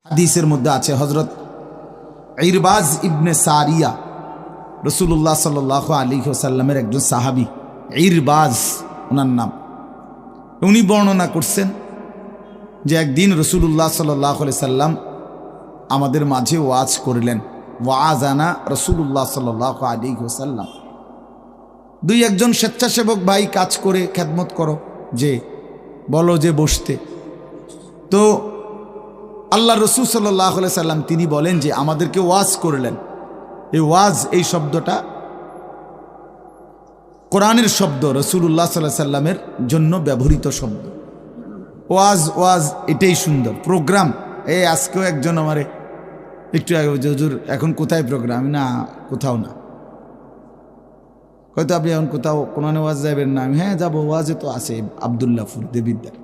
হাদিসের মধ্যে আছে হযরত ইরবাজ ইবনে সারিয়া রাসূলুল্লাহ সাল্লাল্লাহু আলাইহি ওয়াসাল্লামের একজন সাহাবী, ইরবাজ ওনার নাম। উনি বর্ণনা করছেন যে একদিন রাসূলুল্লাহ সাল্লাল্লাহু আলাইহি সাল্লাম আমাদের মাঝে ওয়াজ করলেন। ওয়াজানা রাসূলুল্লাহ সাল্লাল্লাহু আলাইহি ওয়াসাল্লাম। দুই একজন স্বেচ্ছাসেবক ভাই কাজ করে খেদমত করো, যে বলো যে বসতে। তো আল্লাহ রসুল সাল্লাল্লাহু আলাইহি সাল্লাম তিনি বলেন যে আমাদেরকে ওয়াজ করলেন। এই ওয়াজ, এই শব্দটা কোরআনের শব্দ, রসুল্লাহ সাল্লাল্লাহু আলাইহি সাল্লামের জন্য ব্যবহৃত শব্দ। ওয়াজ ওয়াজ এটাই সুন্দর। প্রোগ্রাম, এই আজকেও একজন আমারে একটু হুজুর এখন কোথায় প্রোগ্রাম? না, কোথাও না। হয়তো আপনি এখন কোথাও কোনো ওয়াজ যাবেন না? আমি হ্যাঁ যাবো, ওয়াজে তো আছে আবদুল্লাহপুর দেবিদ্যার।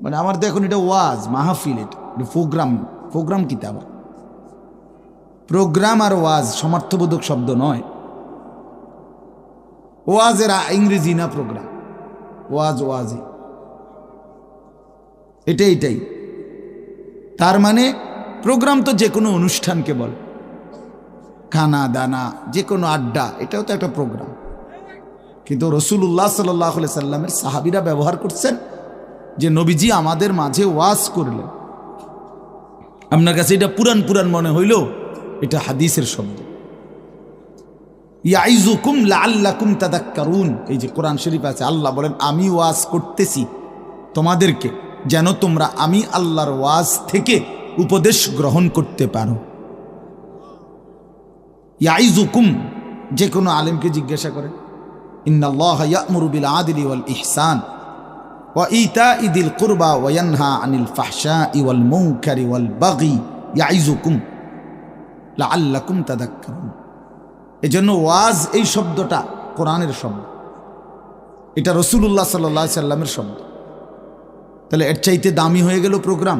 মানে আমার তো এখন এটা ওয়াজ মাহফিল, এটা প্রোগ্রাম। প্রোগ্রাম কি তা আবার? প্রোগ্রাম আর ওয়াজ সমার্থবোধক শব্দ নয়। ওয়াজের ইংরেজি না প্রোগ্রাম, ওয়াজ ওয়াজি, এটাই। তার মানে প্রোগ্রাম তো যে কোনো অনুষ্ঠানকে বলে, খানা দানা, যে কোনো আড্ডা, এটাও তো একটা প্রোগ্রাম। কিন্তু রাসূলুল্লাহ সাল্লাল্লাহু আলাইহি সাল্লামের সাহাবীরা ব্যবহার করছেন যে নবীজি আমাদের মাঝে ওয়াজ করলেন। আপনার কাছে এটা পুরান মনে হইল, এটা হাদিসের শব্দ। ইয়াইজুকুম লাআল্লাকুম তাযাক্কারুন, এই যে কোরআন শরীফ আছে, আল্লাহ বলেন আমি ওয়াজ করতেছি তোমাদেরকে যেন তোমরা আমি আল্লাহর ওয়াজ থেকে উপদেশ গ্রহণ করতে পারো। ইয়াইজুকুম, যে কোনো আলেমকে জিজ্ঞাসা করে, ইন্নাল্লাহা ইয়া'মুরু বিল আদলি ওয়াল ইহসান ওয়া ইতাই যিল কুরবা ওয়া ইয়ানহা আনিল ফাহশাই ওয়াল মুনকারি ওয়াল বাগি ইয়াইজুকুম লাআল্লাকুম তাযাক্কারুন। এজন্য ওয়াজ, এই শব্দটা কোরআনের শব্দ, এটা রাসূলুল্লাহ সাল্লাল্লাহু আলাইহি সাল্লামের শব্দ। তাহলে এর চাইতে দামি হয়ে গেল প্রোগ্রাম?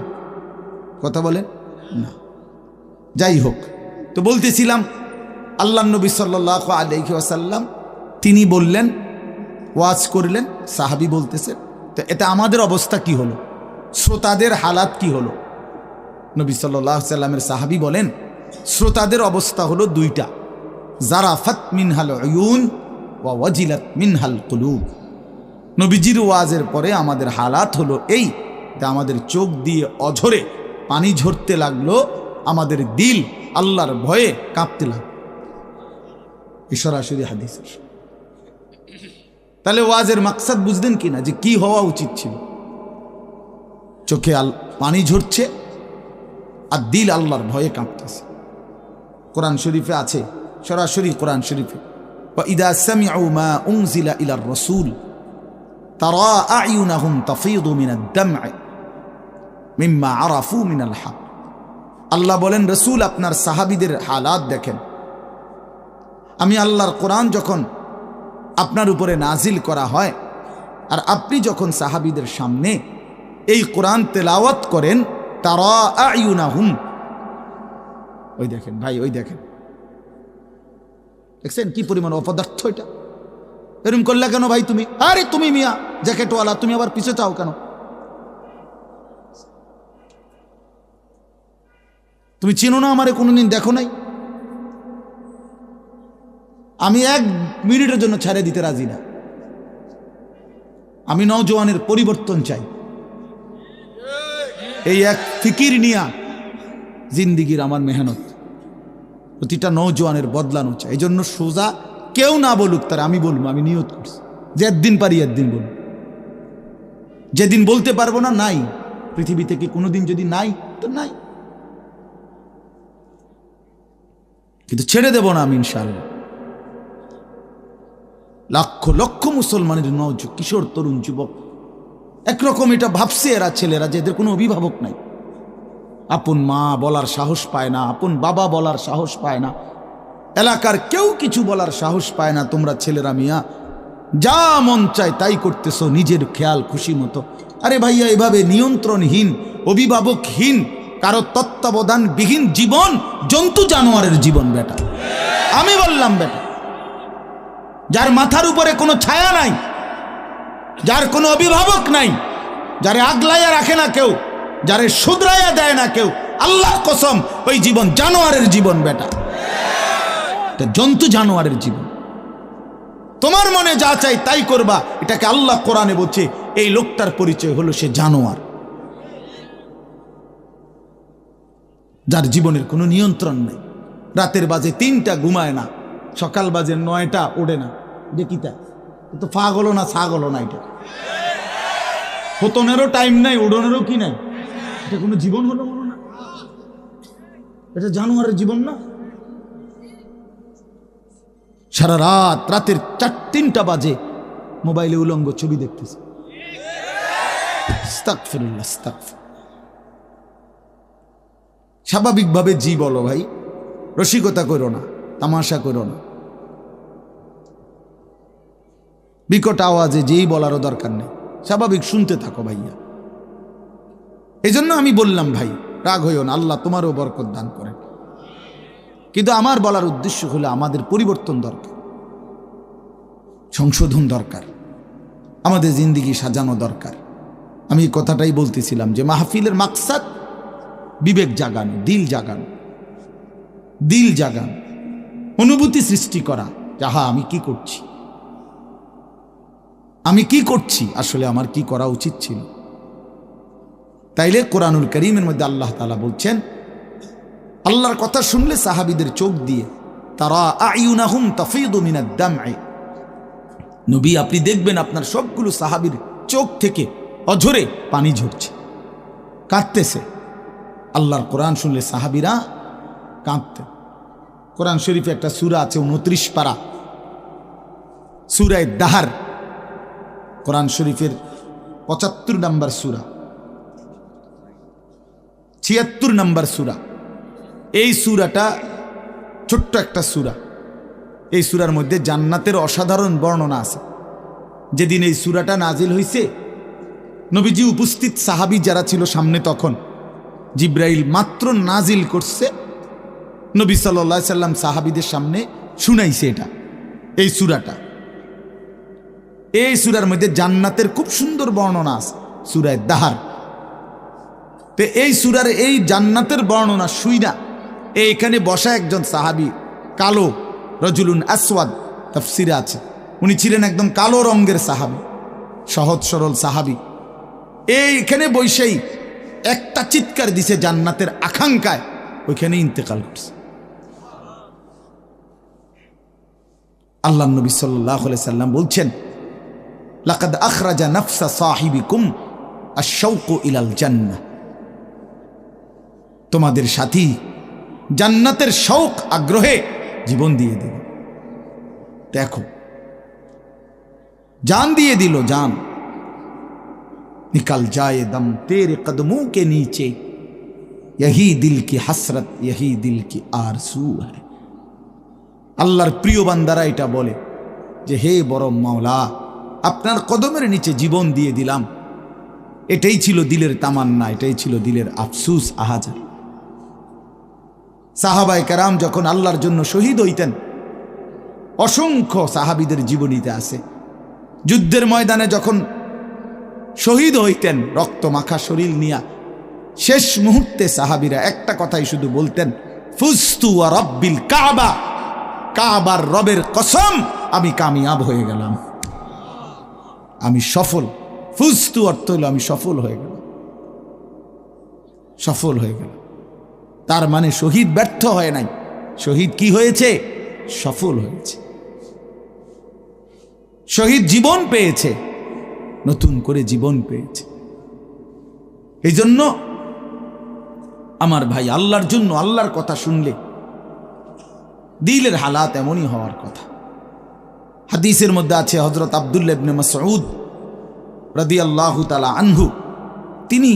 কথা বলেন না। যাই হোক, তো বলতেছিলাম আল্লাহ নবী সাল্লাল্লাহু আলাইহি ওয়াসাল্লাম তিনি বললেন, ওয়াজ করলেন, সাহাবী বলতেছেন। তো এটা আমাদের অবস্থা কি হলো? শ্রোতাদের হালাত কি হলো? নবী সাল্লাল্লাহু আলাইহি সাল্লামের সাহাবী বলেন শ্রোতাদের অবস্থা হলো দুইটা, জারাফাত মিনহাল উয়ুন ওয়া ওয়াজিলাত মিনহাল কুলুব। নবীজির ওয়াজের পরে আমাদের হালাত হলো এই, আমাদের চোখ দিয়ে অঝরে পানি ঝরতে লাগলো, আমাদের দিল আল্লাহর ভয়ে কাঁপতে লাগলো। এই সরাসরি হাদিস। তাহলে ওয়াজের মাকসাদ বুঝলেন কিনা, যে কি হওয়া উচিত ছিল? চোখে পানি ঝরছে আর দিল আল্লাহর ভয়ে কাঁপতেছে। কোরআন শরীফে আছে, সরাসরি কোরআন শরীফে, ওয়া ইযা সামিউ মা উনজিলা ইলার রাসূল তারা আ'য়ুনাহুম তাফীদু মিনাদ দাম'i মিম্মা আরাফু মিনাল হক। আল্লাহ বলেন রাসূল আপনার সাহাবীদের হালাত দেখেন। আমি আল্লাহর কোরআন যখন আপনার উপরে নাজিল করা হয় আর আপনি যখন সাহাবীদের সামনে এই কোরআন তেলাওয়াত করেন, তারা আ'য়ুনাহুম, ওই দেখেন ভাই, ওই দেখেন, দেখছেন কি পরিমাণ অপদার্থ এটা? এরকম করলে কেন ভাই তুমি? আরে তুমি মিয়া জ্যাকেটওয়ালা, তুমি আবার পিছে চাও কেন? তুমি চিনো না আমারে, কোনোদিন দেখো নাই? আমি 1 মিনিটের জন্য ছেড়ে দিতে রাজি না। আমি নওজোয়ানের পরিবর্তন চাই। এই এক ফিকির নিয়া জিন্দিগির আমার মেহনত, প্রতিটা নওজোয়ানের বদলানো চাই। এই জন্য সোজা কেউ না বলুক, তার আমি বলবো, আমি নিয়ত করছি যে একদিন পারি একদিন বলবো। যেদিন বলতে পারবো না, নাই পৃথিবী থেকে কোনোদিন, যদি নাই তো নাই, কিন্তু ছেড়ে দেব না আমি ইনশাআল্লাহ। লক্ষ লক্ষ মুসলমানের কিশোর তরুণ যুবক একরকম এটা ভাবছে, এরা ছেলেরা যে এদের কোনো অভিভাবক নাই, আপন মা বলার সাহস পায় না, আপন বাবা বলার সাহস পায় না, এলাকার কেউ কিছু বলার সাহস পায় না। তোমরা ছেলেরা মিয়া যা মন চায় তাই করতেছো নিজের খেয়াল খুশি মতো। আরে ভাইয়া, এভাবে নিয়ন্ত্রণহীন, অভিভাবকহীন, কারো তত্ত্বাবধানবিহীন জীবন জন্তু জানোয়ারের জীবন বেটা। আমি বললাম বেটা, যার মাথার উপরে কোনো ছায়া নাই, যার কোনো অভিভাবক নাই, যারে আগলাইয়া রাখে না কেউ, যারে শুধরাইয়া দেয় না কেউ, আল্লাহর কসম ওই জীবন জানোয়ারের জীবন বেটা, এটা জন্তু জানোয়ারের জীবন। তোমার মনে যা চাই তাই করবা, এটাকে আল্লাহ কোরআনে বলছে এই লোকটার পরিচয় হলো সে জানোয়ার, যার জীবনের কোনো নিয়ন্ত্রণ নেই। রাতের বাজে 3টা ঘুমায় না, সকাল বাজে 9টা ওঠে না, দেখিতা তো পাগল না ছাগল না, এটা পতনেরও টাইম নাই, উড়নেরও কি নাই, এটা কোনো জীবন হলো মনে না, এটা জানোয়ারের জীবন না। সারা রাত, রাতের 3টা বাজে মোবাইলে উলঙ্গ ছবি দেখতেছে। আস্তাগফিরুল্লাহ, আস্তাগফির। স্বাভাবিকভাবে জি বলো ভাই, রসিকতা করো না, তামাশা করো না, বিকট আওয়াজে যেই বলারও দরকার নেই, স্বাভাবিক শুনতে থাকো ভাইয়া। এই জন্য আমি বললাম ভাই রাগ হইও না, আল্লাহ তোমারও বরকত দান করেন। কিন্তু আমার বলার উদ্দেশ্য হলো আমাদের পরিবর্তন দরকার, সংশোধন দরকার, আমাদের জিন্দেগি সাজানো দরকার। আমি এই কথাটাই বলতেছিলাম যে মাহফিলের মাকসাদ বিবেক জাগানো, দিল জাগানো, দিল জাগানো, অনুভূতি সৃষ্টি করা, যাহা আমি কি করছি, আমি কি করছি, আসলে আমার কি করা উচিত ছিল। তাইলে কোরআনুল কারীমের মধ্যে আল্লাহ তাআলা বলছেন, আল্লাহর কথা শুনলে সাহাবীদের চোখ দিয়ে তারা আয়ুনাহুম তাফিদু মিনাদ দাম'i, নবী আপনি দেখবেন আপনার সবগুলো সাহাবীর চোখ থেকে অঝরে পানি ঝরছে, কাঁদতেছে। আল্লাহর কোরআন শুনলে সাহাবীরা কাঁদতেন। কোরআন শরীফে একটা সূরা আছে 29 পারা, সূরা দাহার, কোরআন শরীফের 75 নম্বর সূরা, 76 নম্বর সূরা। এই সূরাটা ছোট্ট একটা সূরা, এই সূরার মধ্যে জান্নাতের অসাধারণ বর্ণনা আছে। যেদিন এই সূরাটা নাজিল হয়েছে, নবীজি উপস্থিত সাহাবী যারা ছিল সামনে, তখন জিব্রাইল মাত্র নাজিল করছে, নবী সাল্লাল্লাহু আলাইহি সাল্লাম সাহাবীদের সামনে শুনাইছে এটা, এই সূরাটা। এই সূরার মধ্যে জান্নাতের খুব সুন্দর বর্ণনা আছে, সূরা দাহার। তো এই সূরার এই জান্নাতের বর্ণনা শুইনা এইখানে বসা একজন সাহাবী, কালো, রজুলুন আসওয়াদ তাফসিরে আছে, উনি ছিলেন একদম কালো রঙের সাহাবী, সহজ সরল সাহাবী। এইখানে বসেই একটা চিৎকার দিছে জান্নাতের আকাঙ্ক্ষায়, ওইখানে ইন্তেকাল করছে। আল্লাহ নবী সাল্লাল্লাহু আলাইহি সাল্লাম বলছেন, লাকাদ আখরাজা নাফসা সাহিবিকুম আশ-শাওকু ইলাল জান্নাহ, তোমাদের সাথী জান্নাতের শৌক আগ্রহে জীবন দিয়ে দিল। দেখো, जान दिए दिलो जान, निकल जाए दम तेरे कदमों के नीचे, यही दिल की हसरत, यही दिल की आरज़ू है। আল্লাহর প্রিয় বান্দারা এটা বলে যে হে বড় মাওলা, আপনার কদমের নিচে জীবন দিয়ে দিলাম, এটাই ছিল দিলের তামান্না, এটাই ছিল দিলের আফসুস, আহাজার। সাহাবায়ে কেরাম যখন আল্লাহর জন্য শহীদ হইতেন, অসংখ্য সাহাবীদের জীবনীতে আছে, যুদ্ধের ময়দানে যখন শহীদ হইতেন রক্ত মাখা শরীর নিয়া, শেষ মুহূর্তে সাহাবীরা একটা কথাই শুধু বলতেন, ফুস্তু ওয়া রাব্বিল কাবা, কাবার রবের কসম আমি কামিয়াব হয়ে গেলাম, আমি সফল। ফুস্তু অর্থ হলো আমি সফল হয়ে গেলাম, সফল হয়ে গেলাম। তার মানে শহীদ ব্যর্থ হয় নাই, শহীদ কি হয়েছে? সফল হয়েছে। শহীদ জীবন পেয়েছে, নতুন করে জীবন পেয়েছে। এই জন্য আমার ভাই, আল্লাহর জন্য আল্লাহর কথা শুনলে দিলের হালাত এমনই হওয়ার কথা। হাদিসের মধ্যে আছে, হযরত আব্দুল্লাহ ইবনে মাসউদ রাদিয়াল্লাহু তাআলা আনহু তিনি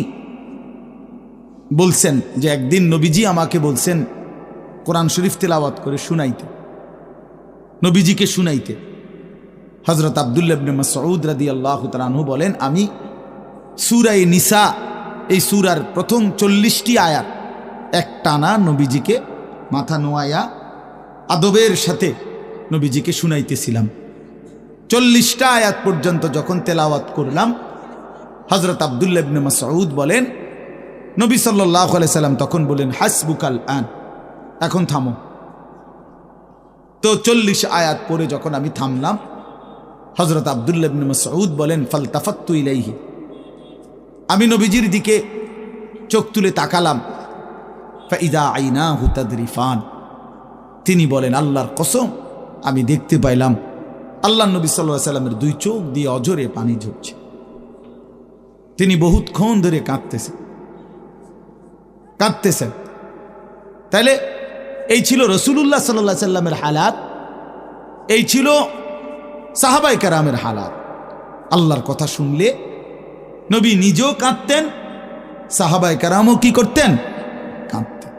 বলছেন যে একদিন নবীজি আমাকে বলছেন কোরআন শরীফ তেলাওয়াত করে শুনাইতে, নবীজিকে শুনাইতে। হযরত আব্দুল্লাহ ইবনে মাসউদ রাদিয়াল্লাহু তাআলা আনহু বলেন, আমি সূরা নিসা, এই সূরার প্রথম 40টি আয়াত একটানা নবীজিকে মাথা নোয়ায়া আদবের সাথে নবীজিকে শুনাইতেছিলাম। 40টা আয়াত পর্যন্ত যখন তেলাওয়াত করলাম, হযরত আব্দুল্লাহ ইবনে মাসউদ বলেন, নবী সাল্লাল্লাহু আলাইহি সাল্লাম তখন বলেন হাসবুকাল আন, এখন থামো। তো 40 আয়াত পরে যখন আমি থামলাম, হযরত আব্দুল্লাহ ইবনে মাসউদ বলেন ফালতাফাত্তু ইলাইহি, আমি নবীজির দিকে চোখ তুলে তাকালাম, ফাইদা আইনাহু তাদরিফান, তিনি বলেন আল্লাহর কসম আমি দেখতে পাইলাম আল্লাহ নবী সাল্লাল্লাহু আলাইহি সাল্লামের দুই চোখ দিয়ে অঝরে পানি ঝরছে। তিনি বহুতক্ষণ ধরে কাঁদতেছেন। তাইলে এই ছিল রাসূলুল্লাহ সাল্লাল্লাহু আলাইহি সাল্লামের হালাত, এই ছিল সাহাবায়ে কেরামের হালাত। আল্লাহর কথা শুনলে নবী নিজেও কাঁদতেন, সাহাবায়ে কেরামও কি করতেন? কাঁদতেন।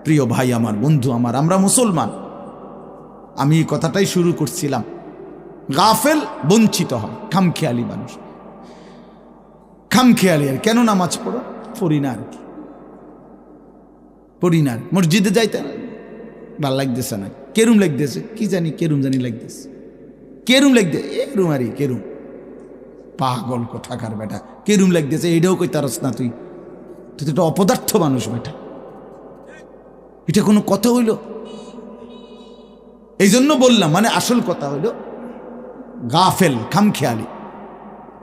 প্রিয় ভাই আমার, বন্ধু আমার, আমরা মুসলমান। আমি এই কথাটাই শুরু করছিলাম, গাফেল বঞ্চিত হয়, খামখেয়ালি মানুষ, খামখেয়ালি। আর কেন নামাজ পড়ি না, আর কি পড়ি না, মসজিদে যাইতে না, ভাল লাগতেছে না, কেরুম লাগতেছে, কি জানি কেরুম জানি লাগতেছে, কেরুম লাগতেছে, এরুম আরি কেরুম, পাগল কোথাকার বেটা, কেরুম লাগতেছে এটাও কই তারস না, তুই তো একটা অপদার্থ মানুষ বেটা, এটা কোনো কথা হইল? এই জন্য বললাম, মানে আসল কথা হইল গাফেল, খামখেয়ালি।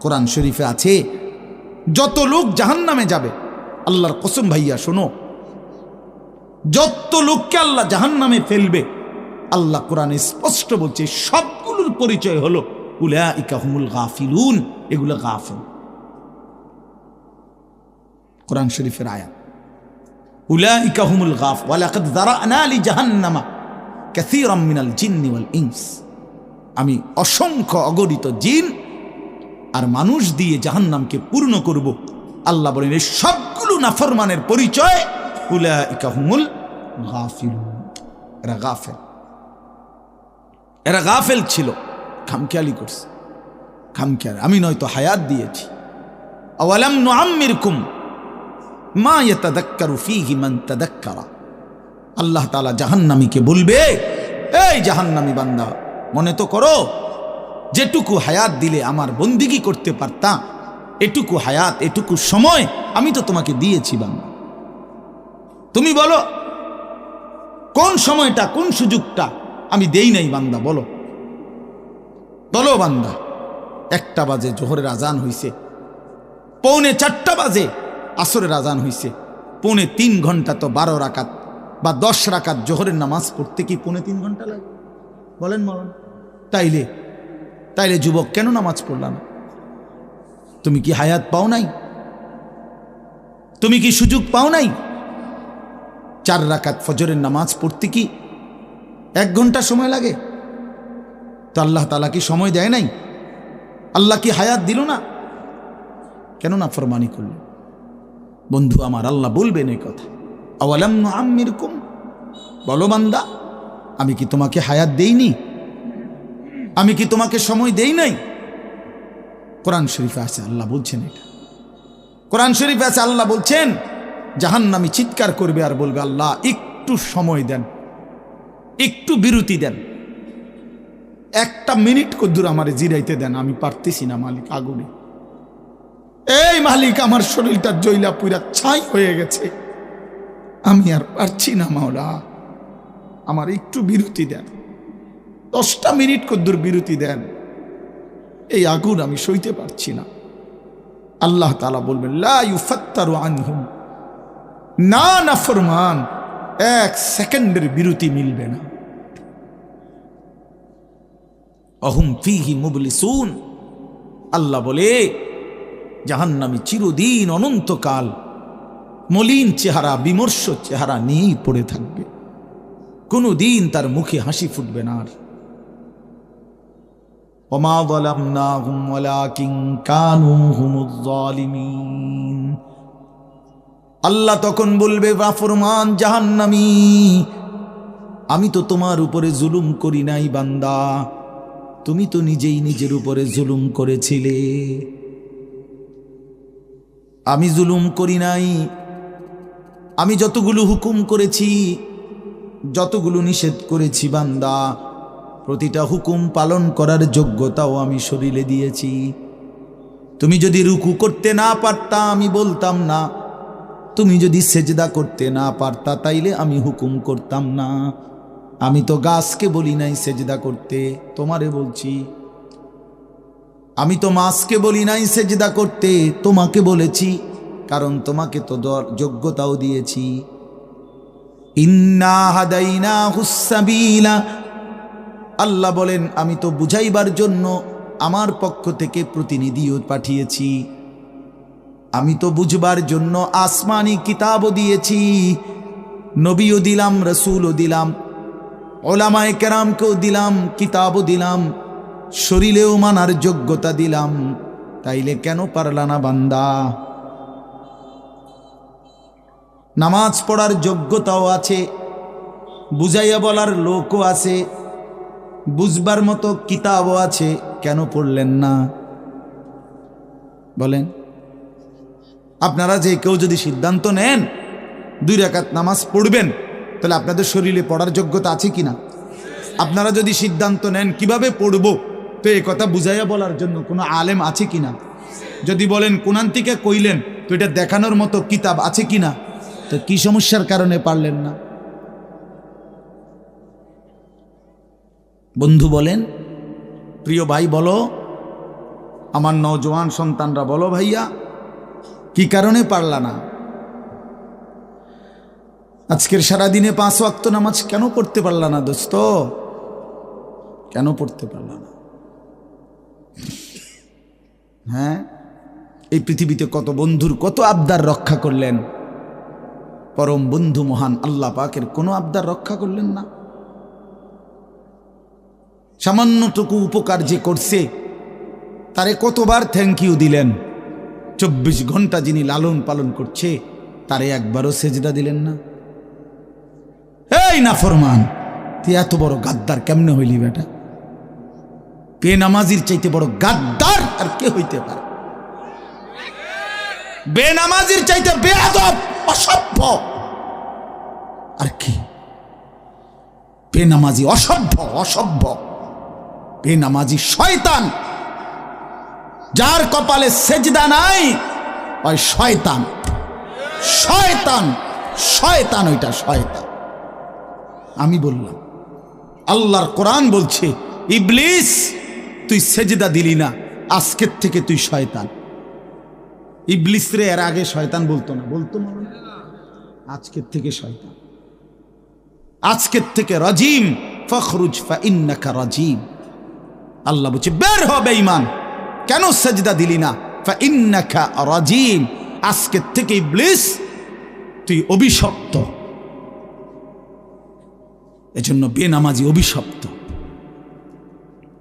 কোরআন শরীফে আছে যত লোক জাহান্নামে যাবে, আল্লাহর কসম ভাইয়া শোনো, যত লোককে আল্লাহ জাহান্নামে ফেলবে, আল্লাহ কোরআনে স্পষ্ট বলছে সবগুলোর পরিচয় হলো উলাইকা হুমুল গাফিলুন, এগুলো গাফেল। কোরআন শরীফের আয়াত, উলাইকা হুমুল গাফ ওয়ালাকাদ যারানা লি জাহান্নামা কাসীরাম মিনাল জিন্নি ওয়াল ইনস, আমি অসংখ্য অগণিত জিন আর মানুষ দিয়ে জাহান্নামকে পূর্ণ করব। আল্লাহ বলেন এই সবগুলো নাফরমানের পরিচয় উলাইকা হুমুল গাফিলুন, এরা গাফেল, এরা গাফেল ছিল, খামখেয়ালি করছে, খামখেয়ালি। আমি নয়তো হায়াত দিয়েছি, আওয়ালাম নুআম্মিরকুম মা ইয়াতাযাক্কারু ফীহি মান তাযাক্কারা। আল্লাহ তাআলা জাহান্নামীকে বলবে, এই জাহান্নামী বান্দা, মনে তো করো যেটুকু হায়াত দিলে আমার বন্দিগি করতে পারতাম, এটুকু হায়াত, এটুকু সময় আমি তো তোমাকে দিয়েছি বান্দা। তুমি বলো কোন সময়টা, কোন সুযোগটা আমি দেই নাই বান্দা, বলো বলো বান্দা। 1টা বাজে জোহরের আজান হইছে, 3:45 বাজে আসরের আজান হইছে, 3.5 ঘন্টা তো 12 রাকাত বা 10 রাকাত জোহরের নামাজ পড়তে কি 3.5 ঘন্টা লাগে? বলেন বলেন। তাইলে যুবক কেন নামাজ পড়লা না? তুমি কি হায়াত পাও নাই? তুমি কি সুযোগ পাও নাই? 4 রাকাত ফজরের নামাজ পড়তে কি 1 ঘন্টা সময় লাগে? তো আল্লাহ তাআলা কি সময় দেয় নাই? আল্লাহ কি হায়াত দিল না? কেন না ফরমানি করল? বন্ধু আমার, আল্লাহ বলবেন এই কথা, আওয়ালাম নুআম্মিরকুম, বলো বান্দা আমি কি তোমাকে হায়াত দেইনি? আমি কি তোমাকে সময় দেই নাই? কোরআন শরীফে আছে আল্লাহ বলছেন এটা, কোরআন শরীফে আছে আল্লাহ বলছেন জাহান্নামী চিৎকার করবে আর বলবে আল্লাহ একটু সময় দেন, একটু বিরতি দেন, 1টা মিনিট কদ্দুর আমারে জিরাইতে দেন, আমি পারতেছি না মালিক, আগুনে, এই মালিক আমার শরীরটা জ্বইলা পুরা ছাই হয়ে গেছে, আমি আর পারছি না মাওলা, আমার একটু বিরতি দেন, 10টা মিনিট কদ্দুর বিরতি দেন, এই আগুন আমি সইতে পারছি না। আল্লাহ তাআলা বলবেন লা ইউফাত্তারু আনহুম, না নাফরমান 1 সেকেন্ডের বিরতি মিলবে না। অহুম ফীহি মুবলিসুন, আল্লাহ বলে জাহান্নামী চিরদিন অনন্তকাল মলিন চেহারা, বিমর্ষ চেহারা নিয়েই পড়ে থাকবে, কোনদিন তার মুখে হাসি ফুটবে না। আর ওমা যালামনাহুম ওয়ালাকিন কানু হুমুজ জালিমিন, আল্লাহ তখন বলবে নাফরমান জাহান্নামী, আমি তো তোমার উপরে জুলুম করি নাই বান্দা, তুমি তো নিজেই নিজের উপরে জুলুম করেছিলে, আমি জুলুম করি নাই। আমি যতগুলো হুকুম করেছি, যতগুলো নিষেধ করেছি বান্দা, প্রতিটা হুকুম পালন করার যোগ্যতাও আমি শরীরে দিয়েছি। তুমি যদি রুকু করতে না পারতা আমি বলতাম না, তুমি যদি সেজদা করতে না পারতা তাইলে আমি হুকুম করতাম না। আমি তো গাছকে বলি নাই সেজদা করতে, তোমারে বলছি। আমি তো মাছকে বলি নাই সেজদা করতে, তোমাকে বলেছি, কারণ তোমাকে তো যোগ্যতাও দিয়েছি। ইন্না হাদাইনাহুস সাবিলা, আল্লাহ বলেন আমি তো বুঝাইবার জন্য আমার পক্ষ থেকে প্রতিনিধিও পাঠিয়েছি, আমি তো বুঝবার জন্য আসমানি কিতাবও দিয়েছি, নবীও দিলাম, রসুলও দিলাম, ওলামায়ে কেরামকেও দিলাম, কিতাবও দিলাম, শরীরেও মানার যোগ্যতা দিলাম। তাইলে কেন পারলা না বান্দা? নামাজ পড়ার যোগ্যতাও আছে, বুঝাইয়া বলার লোকও আছে, বুঝবার মতো কিতাবও আছে, কেন পড়লেন না বলেন? আপনারা যে কেউ যদি সিদ্ধান্ত নেন 2 রাকাত নামাজ পড়বেন, তাহলে আপনাদের শরীরে পড়ার যোগ্যতা আছে কিনা? আপনারা যদি সিদ্ধান্ত নেন কিভাবে পড়ব, তো এই কথা বুঝাইয়া বলার জন্য কোনো আলেম আছে কিনা? যদি বলেন কোরআন থেকে কইলেন, তো এটা দেখানোর মতো কিতাব আছে কিনা? তো কি সমস্যার কারণে পারলেন না? বন্ধু বলেন, প্রিয় ভাই বলো, আমার নওজোয়ান সন্তানরা বলো, ভাইয়া কি কারণে পারলা না? আজকের সারাদিনে 5 ওয়াক্ত নামাজ কেন পড়তে পারলা না দোস্ত? কেন পড়তে পারলা না? হ্যাঁ, এই পৃথিবীতে কত বন্ধুর কত আবদার রক্ষা করলেন, পরম বন্ধু মহান আল্লাহ পাকের কোনো আবদার রক্ষা করলেন না। সামান্যটুকু উপকার যে করছে তারে কতবার থ্যাংক ইউ দিলেন। 24 ঘন্টা যিনি লালন পালন করছে তারে একবারও সেজদা দিলেন না। এই নাফরমান, তুই এত বড় গাদ্দার কেমনে হইলি বেটা? বেনামাজির চাইতে বড় গাদ্দার আর কে হইতে পারে? বেনামাজির চাইতে বেয়াদব, অসভ্য আর কি? বেনামাজি অসভ্য, অসভ্য বেনামাজি শয়তান। যার কপালে সেজদা নাই ওই শয়তান, শয়তান, শয়তান, ওইটা শয়তান। আমি বললাম, আল্লাহর কোরআন বলছে, ইবলিস তুই সেজদা দিলি না, আজকের থেকে তুই শয়তান। ইবলিস রে এর আগে শয়তান বলতো না, বলতো না, আজকের থেকে শয়তান, আজকের থেকে রাজিম, ফখরুজ ফা ইন্নাকা রাজিম। আল্লাহ বলছে বের হ বেঈমান, কেন সেজদা দিলি না? ফা ইন্নাকা রাজিম, আজকের থেকে ইবলিস তুই অভিশপ্ত। এজন্য বেনামাজি অভিশপ্ত,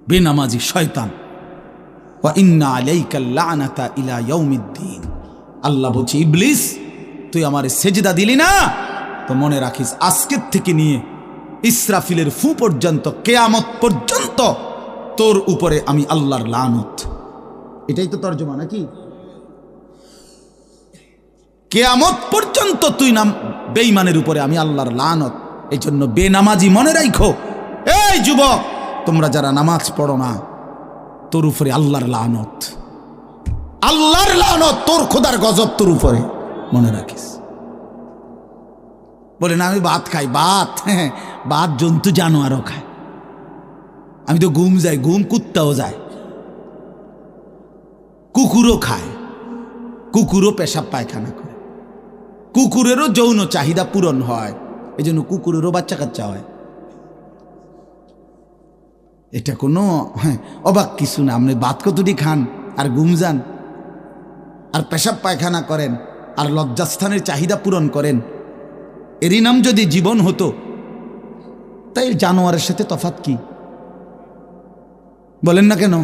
বেনামাজি শয়তান। ওয়া ইন্না আলাইকা লানাতা ইলা ইয়াউমিদ্দিন। আল্লাহ বলছে ইবলিস তুই আমারে সেজদা দিলি না, তো মনে রাখিস আজকের থেকে নিয়ে ইসরাফিলের ফু পর্যন্ত, কিয়ামত পর্যন্ত তোর উপরে আমি আল্লাহর লানত। এটাই তো তর্জমা নাকি? কিয়ামত পর্যন্ত তুই নাম বেঈমানের উপরে আমি আল্লাহর লানত। এই জন্য বেনামাজি মনে রাখো, এই যুবক তোমরা যারা নামাজ পড়ো না, তোর উপরে আল্লাহর লানত, আল্লাহর লানত, তোর খোদার গজব তোর উপরে, মনে রাখিস। বলে না আমি ভাত খাই, ভাত, হ্যাঁ ভাত জন্তু জানোয়ারও খায়। আমি তো ঘুম যাই, ঘুম কুত্তাও যায়, কুকুরও খায়, কুকুরও পেশাব পায়খানা করে, কুকুরেরও যৌন চাহিদা পূরণ হয়, এই জন্য কুকুরেরও বাচ্চা কাচ্চা হয়। এটা কোনো অবাক কিছু না। আপনি ভাত কতটি খান আর ঘুম যান আর পেশাব পায়খানা করেন আর লজ্জাস্থানের চাহিদা পূরণ করেন, এরই নাম যদি জীবন হতো, তাই জানোয়ারের সাথে তফাৎ কি? বলেন না কেন?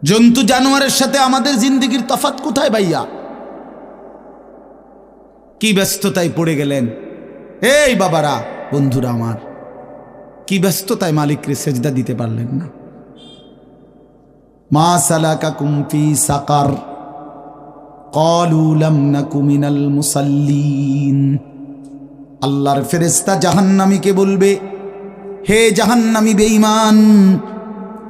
জন্তু জানোয়ারের সাথে আমাদের জিন্দেগির তফাৎ কোথায় ভাইয়া? কি ব্যস্ততায় পড়ে গেলেন এই বাবারা, বন্ধুরা আমার, কি ব্যস্ততায় মালিককে সেজদা দিতে পারলেন না? মা সালাকাকুম ফি সাকার ক্বালু লাম নাকু মিনাল মুসাল্লিন। আল্লাহর ফেরেশতা জাহান্নামীকে বলবে, হে জাহান্নামী বেঈমান,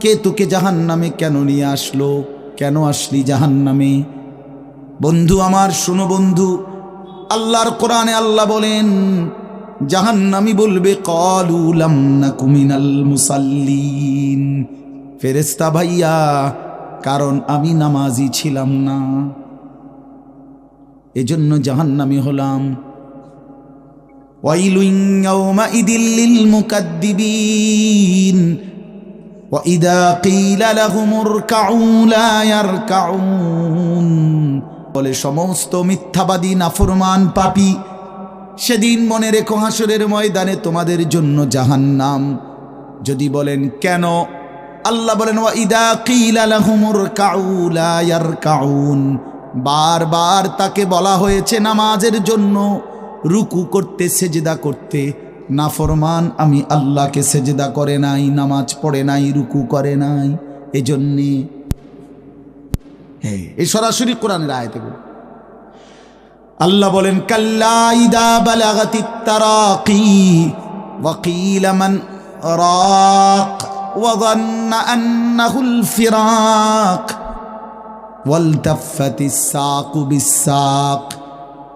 কে তোকে জাহান্নামে কেন নিয়ে আসলো? কেন আসলি জাহান্নামে? বন্ধু আমার শোনো বন্ধু, আল্লাহর কোরআনে আল্লাহ বলেন জাহান্নামী বলবে ক্বালু লাম নাকু মিনাল মুসাল্লিন, ফেরেশতা ভাইয়া কারণ আমি নামাজি ছিলাম না, এজন্য জাহান্নামী হলাম। ওয়াইলুন ইয়াওমাইদিল লিল মুকাদ্দিবিন ওয়া ইযা ক্বিলা লাহুমুর কাউ লা ইয়ারকাউন, বলে সমস্ত মিথ্যাবাদী নাফরমান পাপী সেদিন মনে রেখো হাসরের ময়দানে তোমাদের জন্য জাহান্নাম। যদি বলেন কেন, আল্লাহ বলেন ওয়া ইযা ক্বিলা লাহুমুর কাউ লা ইয়ারকাউন, বারবার তাকে বলা হয়েছে নামাজের জন্য, রুকু করতে সেজদা করতে, নাফরমান আমি আল্লাহকে সেজদা করে নাই, নামাজ পড়ে নাই, রুকু করে নাই, এজন্যে এই সরাসরি কোরআনের আয়াতে আল্লাহ বলেন কাল্লা ইদা বালাগাতিত তারাকি ওয়া কিলা মান রাক ওয়া যান্না আন্নাহুল ফিরাক ওয়ালতাফাতিস সাকু বিস-সাক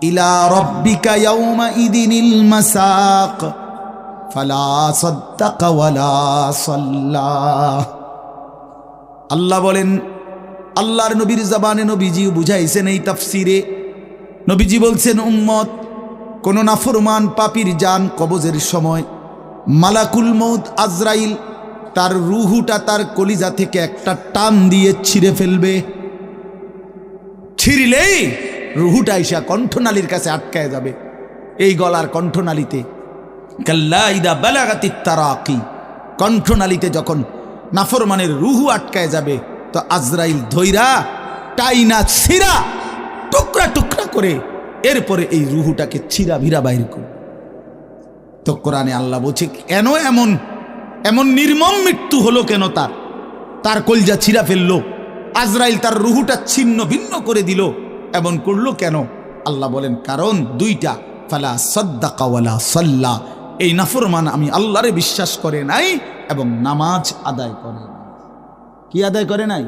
ইলা রাব্বিকা ইয়াওমাইদিনিল মাসাক ফালা সাদ্দাকা ওয়ালা সাল্লা। আল্লাহ বলেন, আল্লাহর নবীর জবানে নবীজি বুঝাইছেন এই তাফসিরে, নবীজি বলছেন উম্মত, কোন নাফরমান পাপীর জান কবজের সময় মালাকুল মউত আজরাইল তার রুহুটা তার কলিজা থেকে একটা টান দিয়ে ছিঁড়ে ফেলবে, ছিঁড়লেই রুহুটা এসে কণ্ঠনালীর কাছে আটকায় যাবে, এই গলার কণ্ঠনালীতে। কাল্লা ইদা বালাগাতিত তারাকি, কণ্ঠনালীতে যখন নাফরমানের রুহু আটকায় যাবে তো আজরাইল ধৈরা টাইনা ছিঁড়া টুকরা টুকরা করে এরপরে এই রুহুটাকে ছিঁড়া ভিড়া বাইর করে। তো কোরআনে আল্লাহ বলছে কেন এমন এমন নির্মম মৃত্যু হলো, কেন তার কলজা ছিঁড়া ফেললো, আজরাইল তার রুহুটা ছিন্ন ভিন্ন করে দিল, এমন করলো কেন? আল্লাহ বলেন কারণ দুইটা, ফালা সাদ্দাকা ওয়ালা সাল্লা, এই নাফরমান আমি আল্লাহরে বিশ্বাস করে নাই এবং নামাজ আদায় করে নাই। কি আদায় করে নাই?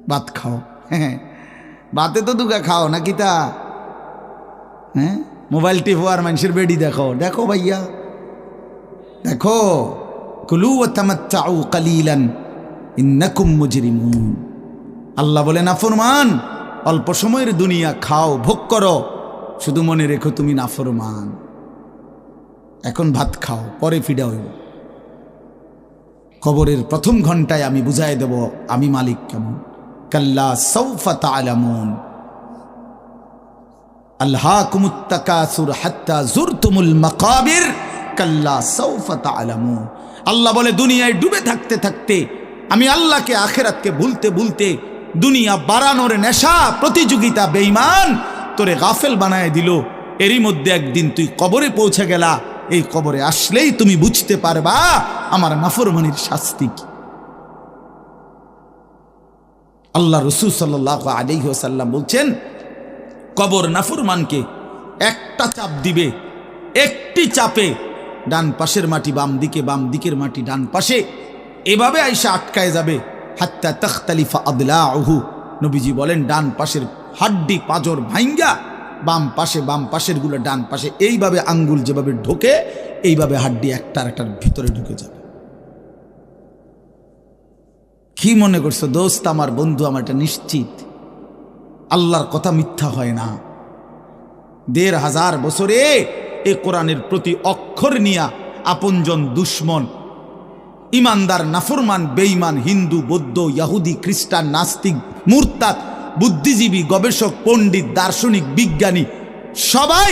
ভাত খাও, হ্যাঁ ভাতে তো দুগা খাও নাকি তা, হ্যাঁ মোবাইল টিপো আর মানুষের বেডি দেখো, দেখো ভাইয়া দেখো, কুলু ওয়া তামাত্তাউ কালিলান ইন্নাকুম মুজরিমুন। আল্লাহ বলে নাফরমান অল্প সময়ের দুনিয়া খাও, ভোগ করো, শুধু মনে রেখো তুমি নাফরমান, এখন ভাত খাও, পরে ফিডা হইব। কবরের প্রথম ঘন্টায় আমি বুঝাই দেব আমি মালিক কেমন। কাল্লা সাউফা তা'লামুন আলহাকুমুত তাকাসুর হাত্তা যুরতুমুল মাকাবির কাল্লা সাউফা তা'লামুন। আল্লাহ বলে দুনিয়ায় ডুবে থাকতে থাকতে আমি আল্লাহকে আখিরাতকে ভুলতে ভুলতে দুনিয়া বাড়ানোর নেশা প্রতিযোগিতা বেঈমান তোরে গাফেল বানায় দিল, এরই মধ্যে একদিন তুই কবরে পৌঁছে গেলা, এই কবরে আসলেই তুমি বুঝতে পারবা আমার নাফরমানির শাস্তি কি। আল্লাহ রাসূল সাল্লাল্লাহু আলাইহি ওয়াসাল্লাম বলছেন কবর নাফরমানকে একটা চাপ দিবে, একটি চাপে ডান পাশের মাটি বাম দিকে, বাম দিকের মাটি ডান পাশে, এভাবে আইসা আটকায় যাবে। হাত্তা তাখতালিফা আদলাউহু, নবীজি বলেন ডান পাশের হাড্ডি পাঁজর ভাঙ্গা বাম পাশের গুলো ডান পাশে, এইভাবে আঙ্গুল যেভাবে ঢোকে এইভাবে হাড্ডি একটার ভিতরে ঢুকে যাবে। কি মনে করছো দোস্ত, আমার বন্ধু, আমার এটা নিশ্চিত আল্লাহর কথা মিথ্যা হয় না। ১৫০০ বছরে এ কোরআনের প্রতি অক্ষর নিয়া আপনজন দুশ্মন, ইমানদার নাফরমান বেঈমান, হিন্দু বৌদ্ধ ইহুদি খ্রিস্টান নাস্তিক মুরতাদ বুদ্ধিজীবী গবেষক পণ্ডিত দার্শনিক বিজ্ঞানী সবাই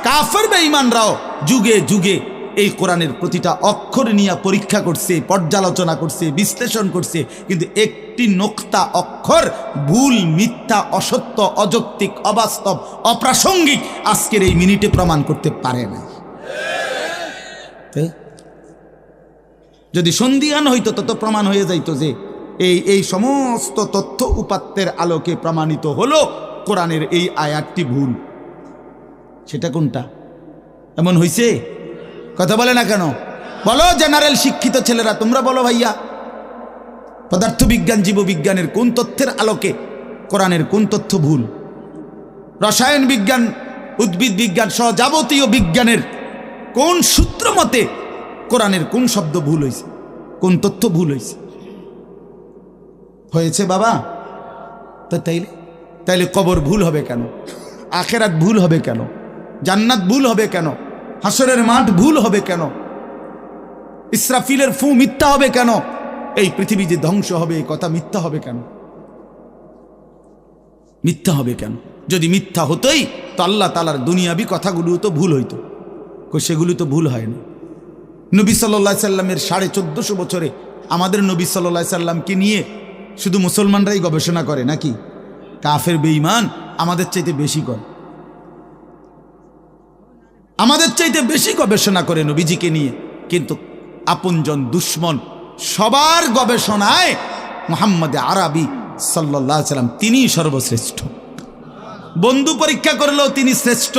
কাফের বেঈমানরাও যুগে যুগে এই কোরআনের প্রতিটা অক্ষর নিয়ে পরীক্ষা করছে, পর্যালোচনা করছে, বিশ্লেষণ করছে, কিন্তু একটি নোক্তা অক্ষর ভুল, মিথ্যা, অসত্য, অযৌক্তিক, অবাস্তব, অপ্রাসঙ্গিক আজকের এই মিনিটে প্রমাণ করতে পারে না। যদি সন্দিহান হইতো তত প্রমাণ হয়ে যাইতো যে এই সমস্ত তথ্য উপাত্তের আলোকে প্রমাণিত হলো কোরআনের এই আয়াতটি ভুল। সেটা কোনটা? এমন হইছে? কথা বলে না কেন? বলো জেনারেল শিক্ষিত ছেলেরা, তোমরা বলো ভাইয়া, পদার্থবিজ্ঞান জীববিজ্ঞানের কোন তথ্যের আলোকে কোরআনের কোন তথ্য ভুল? রসায়ন বিজ্ঞান, উদ্ভিদ বিজ্ঞান সহ যাবতীয় বিজ্ঞানের কোন সূত্র মতে কোরআনের কোন শব্দ ভুল হয়েছে, কোন তথ্য ভুল হয়েছে? হয়েছে বাবা। তো তাইলে কবর ভুল হবে কেন? আখেরাত ভুল হবে কেন? জান্নাত ভুল হবে কেন? হাসরের মাঠ ভুল হবে কেন? ইসরাফিলের ফু মিথ্যা হবে কেন? এই পৃথিবী যে ধ্বংস হবে এই কথা মিথ্যা হবে কেন? মিথ্যা হবে কেন? যদি মিথ্যা হতোই তো আল্লাহ তাআলার দুনিয়াবি কথাগুলো তো ভুল হইতো, সেগুলো তো ভুল হয় না। নবী সাল্লাল্লাহু আলাইহি সাল্লামের 1450 বছরে আমাদের নবী সাল্লাল্লাহু আলাইহি সাল্লামকে নিয়ে শুধু মুসলমানরাই গবেষণা করে নাকি? কাফের বেঈমান আমাদের চাইতে বেশি করে, আমাদের চাইতে বেশি গবেষণা করে নবীজিকে নিয়ে। কিন্তু আপনজন দুশ্মন সবার গবেষণায় মুহাম্মদ আরবি সাল্লাল্লাহু আলাইহি সাল্লাম তিনি সর্বশ্রেষ্ঠ। বন্ধু পরীক্ষা করলেও তিনি শ্রেষ্ঠ,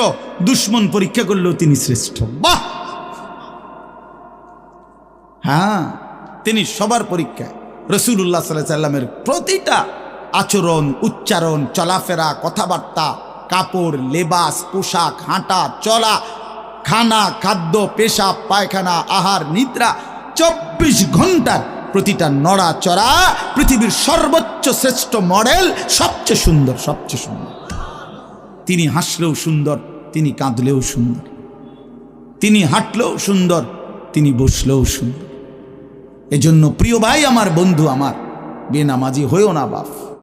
দুশ্মন পরীক্ষা করলেও তিনি শ্রেষ্ঠ। বাহ! হ্যাঁ, তিনি সবার পরীক্ষায়। রাসূলুল্লাহ সাল্লাল্লাহু আলাইহি সাল্লামের প্রতিটা আচরণ, উচ্চারণ, চলাফেরা, কথাবার্তা, কাপড়, লেবাস, পোশাক, হাঁটা চলা, খানা, খাদ্য, পেশাব, পায়খানা, আহার, নিদ্রা, 24 ঘন্টার প্রতিটা নড়াচড়া পৃথিবীর সর্বোচ্চ শ্রেষ্ঠ মডেল, সবচেয়ে সুন্দর, সবচেয়ে সুন্দর। তিনি হাসলেও সুন্দর, তিনি কাঁদলেও সুন্দর, তিনি হাঁটলেও সুন্দর, তিনি বসলেও সুন্দর। এজন্য প্রিয় ভাই আমার, বন্ধু আমার, বেনামাজি হয়েও না বাপ।